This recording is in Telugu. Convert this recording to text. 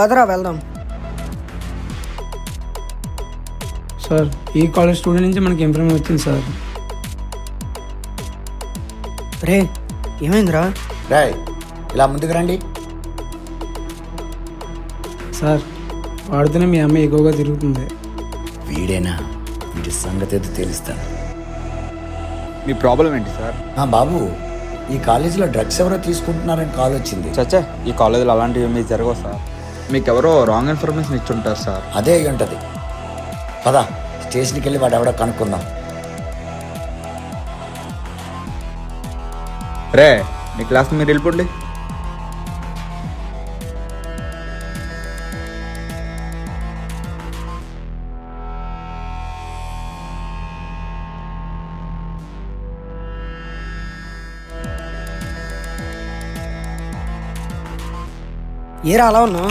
పదరా వెళ్దాం. సార్ ఈ కాలేజ్ స్టూడెంట్ నుంచి మనకి ఇన్ఫర్మేషన్ వచ్చింది సార్. రే ఏమైందిరా? రాయ్ ఇలా ముందుకు రండి. సార్ వాడితేనే మీ అమ్మాయి ఎక్కువగా తిరుగుతుంది. వీడేనా? వీడి సంగతి ఏదో తెలుస్తాను. మీ ప్రాబ్లం ఏంటి సార్? బాబు, ఈ కాలేజీలో డ్రగ్స్ ఎవరో తీసుకుంటున్నారని కాల్ వచ్చింది. చచ్చే, ఈ కాలేజీలో అలాంటివి ఏమీ జరగవు సార్. మీకు ఎవరో రాంగ్ ఇన్ఫర్మేషన్ ఇచ్చుంటారు సార్. అదే అయి ఉంటుంది. పద స్టేషన్కి వెళ్ళి వాడు ఎవడో కనుక్కుందాం. రే, మీ క్లాస్కి మీరు వెళ్ళిపోండి. ఏరా అలా ఉన్నావు?